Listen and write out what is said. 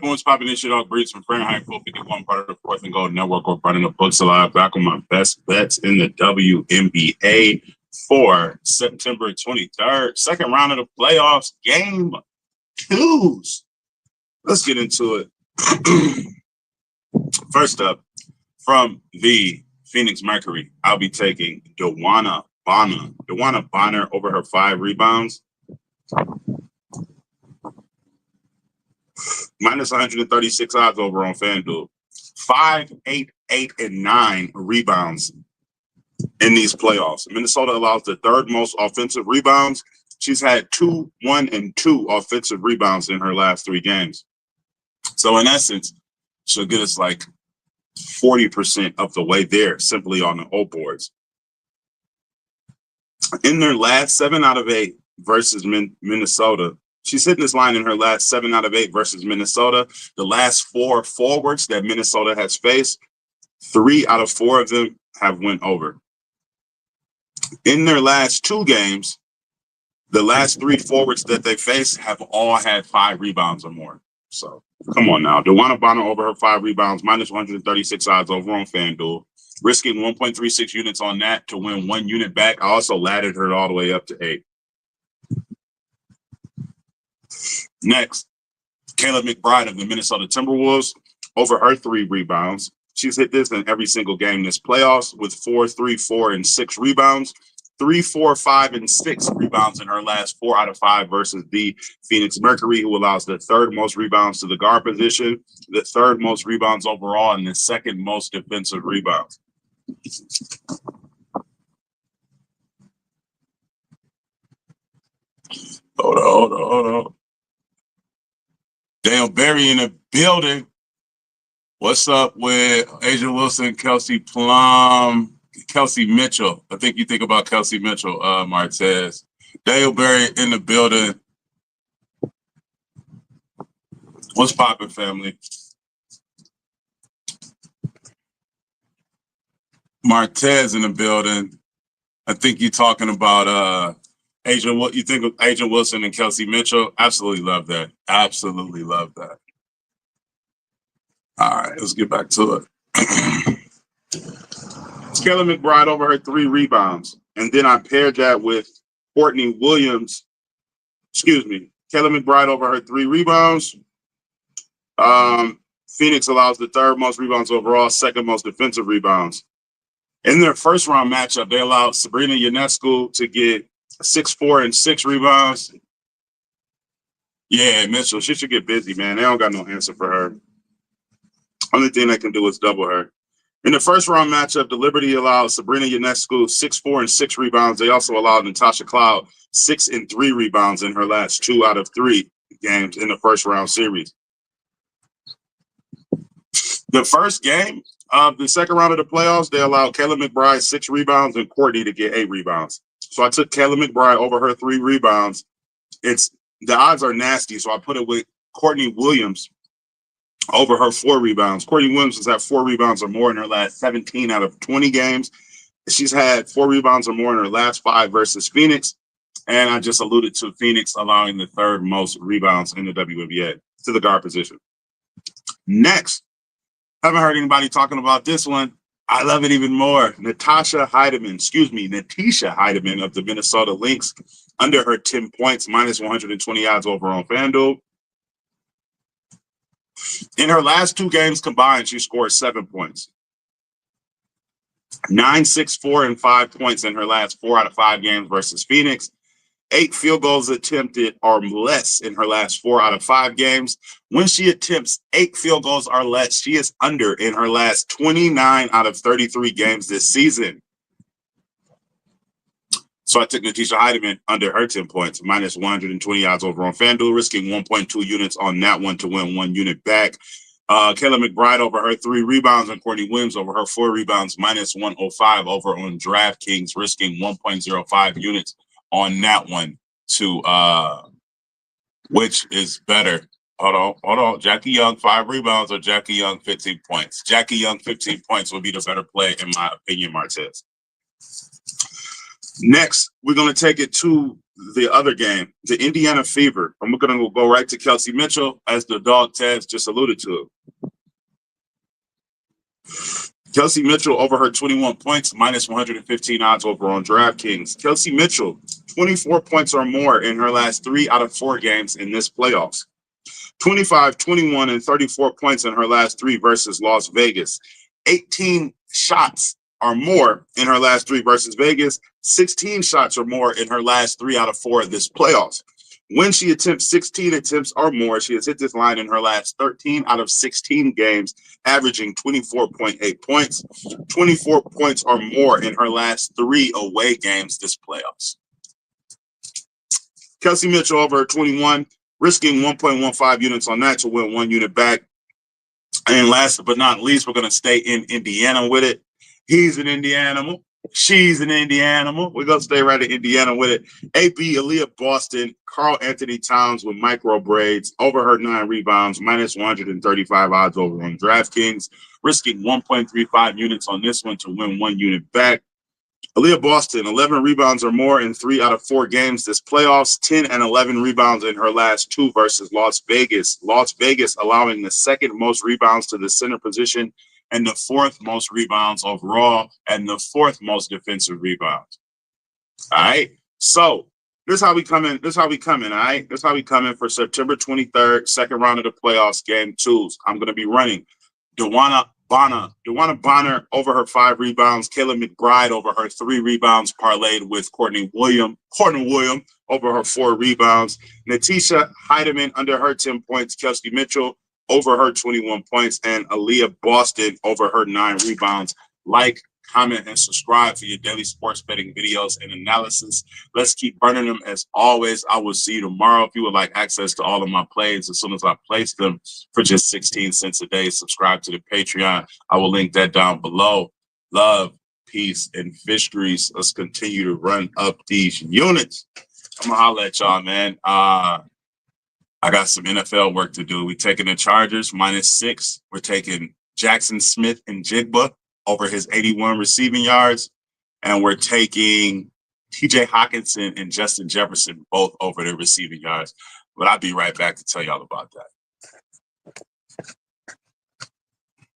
popping? What's popping? This shit all breeds from Fahrenheit 451, part of the Fourth and Gold Network. We're running the books alive. Back on my best bets in the WNBA for September 23rd. Second round of the playoffs, game twos. Let's get into it. First up, from the Phoenix Mercury, I'll be taking Wnba. Wnba Bonner over her 5 rebounds. Minus 136 odds over on FanDuel. 5, 8, 8, and 9 rebounds in these playoffs. Minnesota allows the third most offensive rebounds. She's had 2, 1, and 2 offensive rebounds in her last 3 games. So in essence, she'll get us like 40% of the way there simply on the O boards. In their last 7 out of 8 versus Minnesota, she's hitting this line in her last 7 out of 8 versus Minnesota. The last 4 forwards that Minnesota has faced, 3 out of 4 of them have went over. In their last 2 games, the last 3 forwards that they faced have all had 5 rebounds or more. So come on now. Wnba Bonner over her 5 rebounds, minus 136 odds over on FanDuel. Risking 1.36 units on that to win 1 unit back. I also laddered her all the way up to 8. Next, Kayla McBride of the Minnesota Timberwolves over her 3 rebounds. She's hit this in every single game this playoffs with 4, 3, 4, and 6 rebounds. 3, 4, 5, and 6 rebounds in her last 4 out of 5 versus the Phoenix Mercury, who allows the 3rd most rebounds to the guard position, the 3rd most rebounds overall, and the 2nd most defensive rebounds. Hold on. Dale Berry in the building. What's up with Asia Wilson, Kelsey Plum, Kelsey Mitchell? I think you think about Kelsey Mitchell, Martez. Dale Berry in the building. What's poppin', family? Martez in the building. I think you're talking about Asia. What you think of Asia Wilson and Kelsey Mitchell? Absolutely love that. Absolutely love that. All right, let's get back to it. Kayla McBride over her 3 rebounds. And then I paired that with Courtney Williams. Kayla McBride over her 3 rebounds. Phoenix allows the 3rd most rebounds overall, 2nd most defensive rebounds. In their first round matchup, they allowed Sabrina Ionescu to get 6, 4, and 6 rebounds. Yeah, Mitchell, she should get busy, man. They don't got no answer for her. Only thing they can do is double her. In the first round matchup, the Liberty allowed Sabrina Ionescu 6, 4, and 6 rebounds. They also allowed Natasha Cloud 6 and 3 rebounds in her last 2 out of 3 games in the first round series. The first game of the second round of the playoffs, they allowed Kayla McBride 6 rebounds and Courtney to get 8 rebounds. So I took Kayla McBride over her 3 rebounds. The odds are nasty, so I put it with Courtney Williams over her 4 rebounds. Courtney Williams has had 4 rebounds or more in her last 17 out of 20 games. She's had 4 rebounds or more in her last 5 versus Phoenix. And I just alluded to Phoenix allowing the 3rd most rebounds in the WNBA to the guard position. Next, haven't heard anybody talking about this one. I love it even more. Natisha Hiedeman of the Minnesota Lynx under her 10 points, minus 120 odds over on FanDuel. In her last 2 games combined, she scored 7 points. 9, 6, 4, and 5 points in her last 4 out of 5 games versus Phoenix. 8 field goals attempted or less in her last 4 out of 5 games. When she attempts 8 field goals or less, she is under in her last 29 out of 33 games this season. So I took Natisha Hiedeman under her 10 points, minus 120 odds over on FanDuel, risking 1.2 units on that one to win 1 unit back. Kayla McBride over her 3 rebounds and Courtney Williams over her 4 rebounds, minus 105 over on DraftKings, risking 1.05 units on that one to which is better. Hold on. Jackie Young, 5 rebounds or Jackie Young, 15 points. Jackie Young, 15 points would be the better play, in my opinion, Martez. Next, we're going to take it to the other game, the Indiana Fever. I'm going to go right to Kelsey Mitchell, as the dog Taz just alluded to. Kelsey Mitchell over her 21 points, minus 115 odds over on DraftKings. Kelsey Mitchell, 24 points or more in her last 3 out of 4 games in this playoffs. 25, 21, and 34 points in her last 3 versus Las Vegas. 18 shots or more in her last 3 versus Vegas. 16 shots or more in her last 3 out of 4 of this playoffs. When she attempts 16 attempts or more, she has hit this line in her last 13 out of 16 games, averaging 24.8 points, 24 points or more in her last 3 away games this playoffs. Kelsey Mitchell over her 21, risking 1.15 units on that to win 1 unit back. And last but not least, we're going to stay in Indiana with it. He's an Indianimal. She's an Indianimal. We're going to stay right in Indiana with it. AP, Aaliyah Boston, Carl Anthony Towns with micro braids, over her 9 rebounds, minus 135 odds over on DraftKings, risking 1.35 units on this one to win 1 unit back. Aaliyah Boston, 11 rebounds or more in 3 out of 4 games this playoffs, 10 and 11 rebounds in her last 2 versus Las Vegas. Las Vegas allowing the 2nd most rebounds to the center position and the 4th most rebounds overall and the 4th most defensive rebounds. All right. So this is how we come in. All right. This is how we come in for September 23rd, 2nd round of the playoffs, game 2s. I'm going to be running DeWanna Bonner over her 5 rebounds, Kayla McBride over her 3 rebounds, parlayed with Courtney Williams over her 4 rebounds, Natisha Heidemann under her 10 points, Kelsey Mitchell over her 21 points, and Aaliyah Boston over her 9 rebounds. Like, comment, and subscribe for your daily sports betting videos and analysis. Let's keep burning them. As always, I will see you tomorrow. If you would like access to all of my plays as soon as I place them for just 16 cents a day, subscribe to the Patreon. I will link that down below. Love, peace, and fish grease. Let's continue to run up these units. I'm going to holler at y'all, man. I got some NFL work to do. We're taking the Chargers, -6. We're taking Jackson Smith and Jigba over his 81 receiving yards. And we're taking TJ Hawkinson and Justin Jefferson both over their receiving yards. But I'll be right back to tell y'all about that.